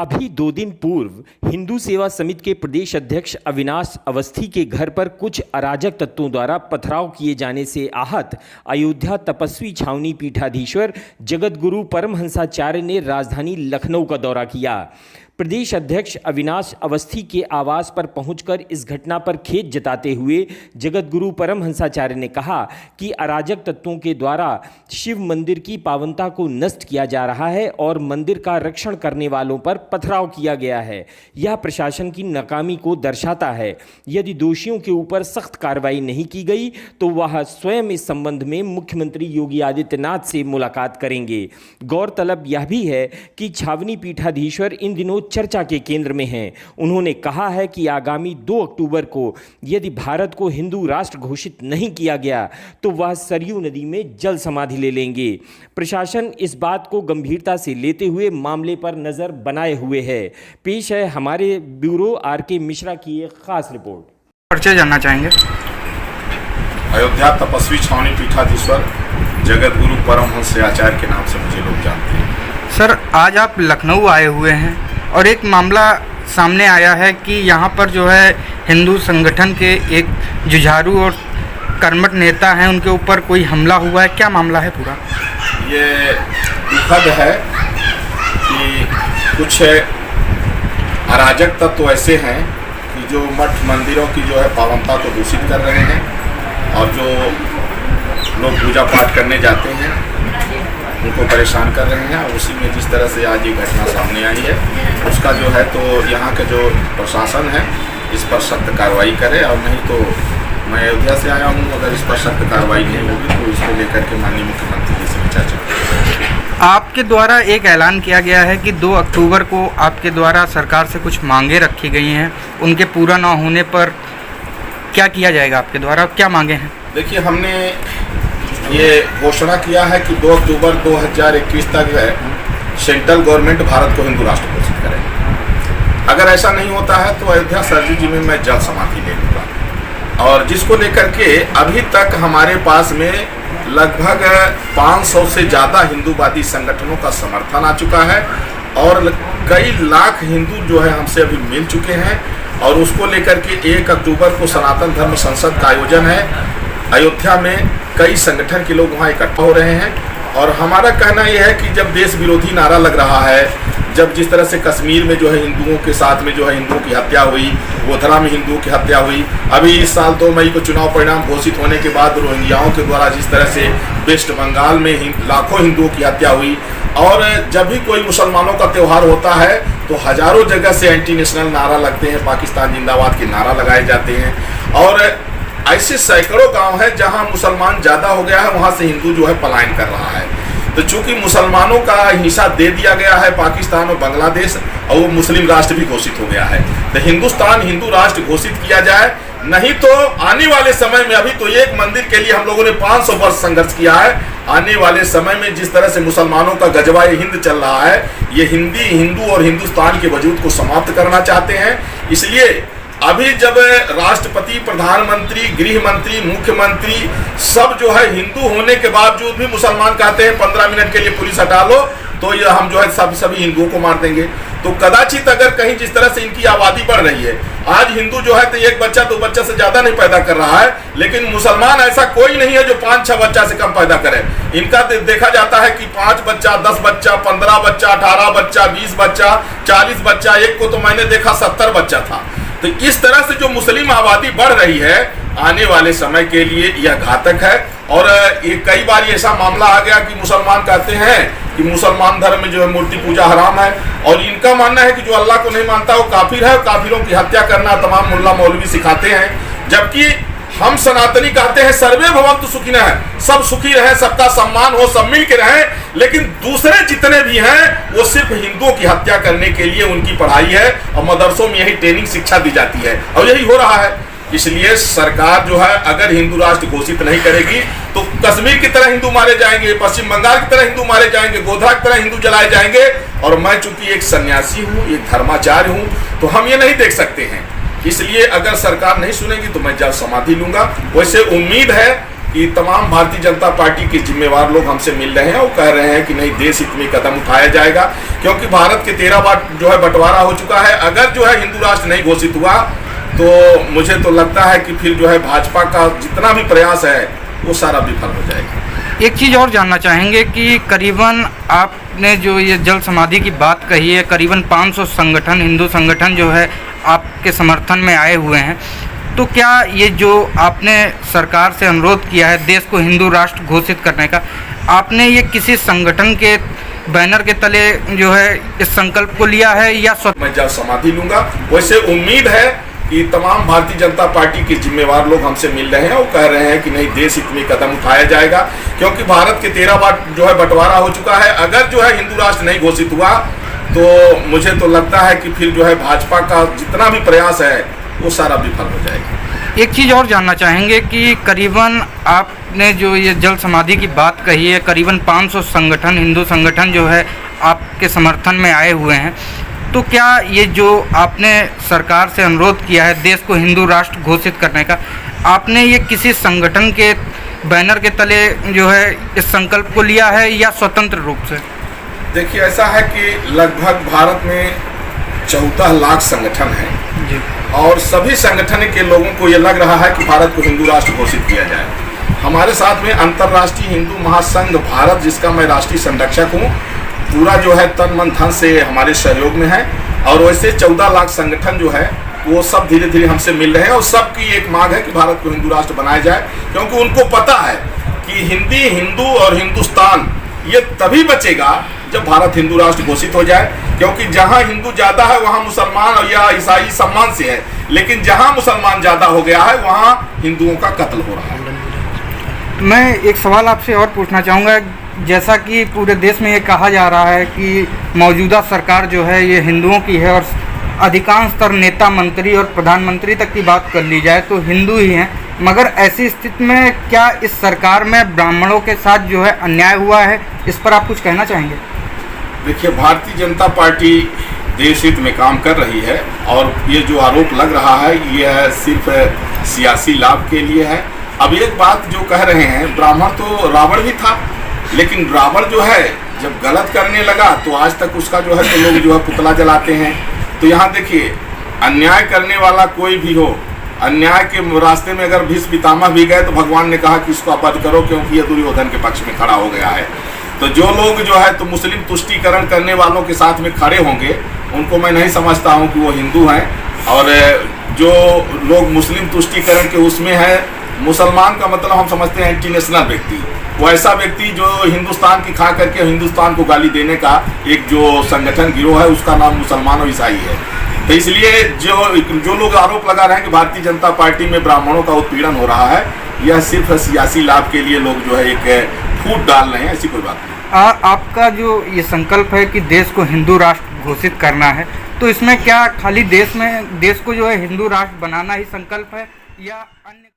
अभी 2 दिन पूर्व हिंदू सेवा समिति के प्रदेश अध्यक्ष अविनाश अवस्थी के घर पर कुछ अराजक तत्वों द्वारा पथराव किए जाने से आहत अयोध्या तपस्वी छावनी पीठाधीश्वर जगतगुरु परमहंसाचार्य ने राजधानी लखनऊ का दौरा किया। प्रदेश अध्यक्ष अविनाश अवस्थी के आवास पर पहुंचकर इस घटना पर खेद जताते हुए जगतगुरु परमहंसाचार्य ने कहा कि अराजक तत्वों के द्वारा शिव मंदिर की पावनता को नष्ट किया जा रहा है और मंदिर का रक्षण करने वालों पर पथराव किया गया है। यह प्रशासन की नाकामी को दर्शाता है। यदि दोषियों के ऊपर सख्त कार्रवाई नहीं की गई तो वह स्वयं इस संबंध में मुख्यमंत्री योगी आदित्यनाथ से मुलाकात करेंगे। गौरतलब यह भी है कि छावनी पीठाधीश्वर इन दिनों चर्चा के केंद्र में हैं। उन्होंने कहा है कि आगामी 2 अक्टूबर को यदि भारत को हिंदू राष्ट्र घोषित नहीं किया गया तो वह सरयू नदी में जल समाधि ले लेंगे। प्रशासन इस बात को गंभीरता से लेते हुए मामले पर नजर बनाए हुए है। पेश है हमारे ब्यूरो आर.के. मिश्रा की एक खास रिपोर्ट। परिचय जानना चाहेंगे। अयोध्या तपस्वी छावनी पीठाधीश्वर जगतगुरु परमहंसाचार्य के नाम से मुझे लोग जानते हैं। सर, आज आप लखनऊ आए हुए हैं और एक मामला सामने आया है कि यहाँ पर जो है हिंदू संगठन के एक जुझारू और कर्मठ नेता हैं, उनके ऊपर कोई हमला हुआ है। क्या मामला है पूरा? ये दुखद है कि कुछ अराजक तत्व ऐसे हैं कि जो मठ मंदिरों की जो है पावनता को दूषित कर रहे हैं और जो लोग पूजा पाठ करने जाते हैं उनको परेशान कर रहे हैं। और उसी में जिस तरह से आज ये घटना सामने आई है उसका जो है तो यहाँ के जो प्रशासन है इस पर सख्त कार्रवाई करे, और नहीं तो मैं अयोध्या से आया हूँ, अगर इस पर सख्त कार्रवाई नहीं होगी तो इसको लेकर के माननीय मुख्यमंत्री जी से चर्चा करेंगे। आपके द्वारा एक ऐलान किया गया है कि 2 अक्टूबर को आपके द्वारा सरकार से कुछ मांगे रखी गई हैं, उनके पूरा ना होने पर क्या किया जाएगा आपके द्वारा, क्या मांगे हैं? देखिए, हमने ये घोषणा किया है कि 2 अक्टूबर 2021 तक सेंट्रल गवर्नमेंट भारत को हिंदू राष्ट्र घोषित करे। अगर ऐसा नहीं होता है तो अयोध्या सरयू जी में मैं जल समाधि ले लूँगा। और जिसको लेकर के अभी तक हमारे पास में लगभग 500 से ज़्यादा हिंदूवादी संगठनों का समर्थन आ चुका है और कई लाख हिंदू जो है हमसे अभी मिल चुके हैं। और उसको लेकर के 1 अक्टूबर को सनातन धर्म संसद का आयोजन है। अयोध्या में कई संगठन के लोग वहाँ इकट्ठा हो रहे हैं और हमारा कहना यह है कि जब देश विरोधी नारा लग रहा है, जब जिस तरह से कश्मीर में जो है हिंदुओं के साथ में जो है हिंदुओं की हत्या हुई, गोधरा में हिंदुओं की हत्या हुई, अभी इस साल 2 मई को चुनाव परिणाम घोषित होने के बाद रोहिंग्याओं के द्वारा जिस तरह से वेस्ट बंगाल में लाखों हिंदुओं की हत्या हुई, और जब भी कोई मुसलमानों का त्यौहार होता है तो हजारों जगह से एंटी नेशनल नारा लगते हैं, पाकिस्तान जिंदाबाद के नारा लगाए जाते हैं। और ऐसे सैकड़ों गांव हैं जहां मुसलमान ज़्यादा हो गया है, वहां से हिंदू जो है पलायन कर रहा है। तो चूंकि मुसलमानों का हिस्सा दे दिया गया है पाकिस्तान और बांग्लादेश, और वो मुस्लिम राष्ट्र भी घोषित हो गया है, तो हिंदुस्तान हिंदू राष्ट्र घोषित किया जाए। नहीं तो आने वाले समय में, अभी तो एक मंदिर के लिए हम लोगों ने 500 वर्ष संघर्ष किया है, आने वाले समय में जिस तरह से मुसलमानों का गजवा हिंद चल रहा है, ये हिंदू और हिंदुस्तान के वजूद को समाप्त करना चाहते हैं। इसलिए अभी जब राष्ट्रपति, प्रधानमंत्री, गृह मंत्री, मुख्यमंत्री सब जो है हिंदू होने के बावजूद भी मुसलमान कहते हैं 15 मिनट के लिए पुलिस हटा लो तो ये हम जो है सभी हिंदुओं को मार देंगे। तो कदाचित अगर कहीं जिस तरह से इनकी आबादी बढ़ रही है, आज हिंदू जो है तो 1 बच्चा 2 बच्चा से ज्यादा नहीं पैदा कर रहा है, लेकिन मुसलमान ऐसा कोई नहीं है जो 5-6 बच्चा से कम पैदा करे। इनका देखा जाता है कि 5 बच्चा, 10 बच्चा, 15 बच्चा, 18 बच्चा, 20 बच्चा, 40 बच्चा, एक को तो मैंने देखा 70 बच्चा था। तो इस तरह से जो मुस्लिम आबादी बढ़ रही है आने वाले समय के लिए यह घातक है। और ये कई बार ऐसा मामला आ गया कि मुसलमान कहते हैं कि मुसलमान धर्म में जो है मूर्ति पूजा हराम है, और इनका मानना है कि जो अल्लाह को नहीं मानता वो काफिर है, और काफिरों की हत्या करना तमाम मुल्ला मौलवी सिखाते हैं। जबकि हम सनातनी कहते हैं सर्वे भवन्तु सुखिनः, सब सुखी रहे, सबका सम्मान हो, सब मिल के रहे। लेकिन दूसरे जितने भी हैं वो सिर्फ हिंदुओं की हत्या करने के लिए उनकी पढ़ाई है और मदरसों में यही ट्रेनिंग शिक्षा दी जाती है, और यही हो रहा है। इसलिए सरकार जो है अगर हिंदू राष्ट्र घोषित नहीं करेगी तो कश्मीर की तरह हिंदू मारे जाएंगे, पश्चिम बंगाल की तरह हिंदू मारे जाएंगे, गोधरा की तरह हिंदू जलाए जाएंगे। और मैं चूंकि एक सन्यासी हूँ, एक धर्माचार्य हूँ, तो हम ये नहीं देख सकते हैं। इसलिए अगर सरकार नहीं सुनेगी तो मैं जल समाधि लूंगा। वैसे उम्मीद है कि तमाम भारतीय जनता पार्टी के जिम्मेवार लोग हमसे मिल रहे हैं और कह रहे हैं कि नहीं, देश हित में कदम उठाया जाएगा, क्योंकि भारत के 13 बार जो है बंटवारा हो चुका है। अगर जो है हिंदू राष्ट्र नहीं घोषित हुआ तो मुझे तो लगता है कि फिर जो है भाजपा का जितना भी प्रयास है वो सारा विफल हो जाएगा। एक चीज़ और जानना चाहेंगे कि करीबन आपने जो ये जल समाधि की बात कही है, करीबन 500 संगठन, हिंदू संगठन जो है आपके समर्थन में आए हुए हैं, तो क्या ये जो आपने सरकार से अनुरोध किया है देश को हिंदू राष्ट्र घोषित करने का, आपने ये किसी संगठन के बैनर के तले जो है इस संकल्प को लिया है या मैं जल समाधि लूंगा? वैसे उम्मीद है कि तमाम भारतीय जनता पार्टी के जिम्मेवार लोग हमसे मिल रहे हैं और कह रहे हैं कि नहीं, देश हित में कदम उठाया जाएगा, क्योंकि भारत के 13 बार जो है बंटवारा हो चुका है। अगर जो है हिंदू राष्ट्र नहीं घोषित हुआ तो मुझे तो लगता है कि फिर जो है भाजपा का जितना भी प्रयास है वो सारा विफल हो जाएगा। एक चीज़ और जानना चाहेंगे कि करीबन आपने जो ये जल समाधि की बात कही है, करीबन 500 संगठन, हिंदू संगठन जो है आपके समर्थन में आए हुए हैं, तो क्या ये जो आपने सरकार से अनुरोध किया है देश को हिंदू राष्ट्र घोषित करने का, आपने ये किसी संगठन के बैनर के तले जो है इस संकल्प को लिया है या स्वतंत्र रूप से? देखिए, ऐसा है कि लगभग भारत में 14 लाख संगठन हैं जी, और सभी संगठन के लोगों को ये लग रहा है कि भारत को हिंदू राष्ट्र घोषित किया जाए। हमारे साथ में अंतर्राष्ट्रीय हिंदू महासंघ भारत, जिसका मैं राष्ट्रीय संरक्षक हूँ, पूरा जो है तन मन धन से हमारे सहयोग में है, और वैसे 14 लाख संगठन जो है वो सब धीरे धीरे हमसे मिल रहे हैं और सबकी एक मांग है कि भारत को हिंदू राष्ट्र बनाया जाए, क्योंकि उनको पता है कि हिंदी, हिंदू और हिंदुस्तान ये तभी बचेगा जब भारत हिंदू राष्ट्र घोषित हो जाए, क्योंकि जहां हिंदू ज्यादा है वहां मुसलमान या ईसाई सम्मान से है, लेकिन जहां मुसलमान ज्यादा हो गया है वहां हिंदुओं का कत्ल हो रहा है। मैं एक सवाल आपसे और पूछना चाहूँगा, जैसा कि पूरे देश में ये कहा जा रहा है कि मौजूदा सरकार जो है ये हिंदुओं की है और अधिकांशतर नेता, मंत्री और प्रधानमंत्री तक की बात कर ली जाए तो हिंदू ही हैं, मगर ऐसी स्थिति में क्या इस सरकार में ब्राह्मणों के साथ जो है अन्याय हुआ है, इस पर आप कुछ कहना चाहेंगे? देखिए, भारतीय जनता पार्टी देश हित में काम कर रही है और ये जो आरोप लग रहा है ये सिर्फ सियासी लाभ के लिए है। अब एक बात जो कह रहे हैं, ब्राह्मण तो रावण भी था, लेकिन रावण जो है जब गलत करने लगा तो आज तक उसका जो है तो लोग जो है पुतला जलाते हैं। तो यहाँ देखिए, अन्याय करने वाला कोई भी हो, अन्याय के रास्ते में अगर भीष्म पितामह भी गए तो भगवान ने कहा कि इसको वध करो, क्योंकि ये दुर्योधन के पक्ष में खड़ा हो गया है। तो जो लोग जो है तो मुस्लिम तुष्टीकरण करने वालों के साथ में खड़े होंगे, उनको मैं नहीं समझता हूँ कि वो हिंदू हैं। और जो लोग मुस्लिम तुष्टीकरण के उसमें है, मुसलमान का मतलब हम समझते हैं एंटी नेशनल व्यक्ति, वो ऐसा व्यक्ति जो हिंदुस्तान की खा करके हिंदुस्तान को गाली देने का एक जो संगठन गिरोह है उसका नाम मुसलमान और ईसाई है। तो इसलिए जो लोग आरोप लगा रहे हैं कि भारतीय जनता पार्टी में ब्राह्मणों का उत्पीड़न हो रहा है, यह सिर्फ सियासी लाभ के लिए लोग जो है एक फूट डाल रहे हैं, ऐसी कोई बात नहीं। आपका जो ये संकल्प है कि देश को हिंदू राष्ट्र घोषित करना है, तो इसमें क्या खाली देश को जो है हिंदू राष्ट्र बनाना ही संकल्प है या अन्य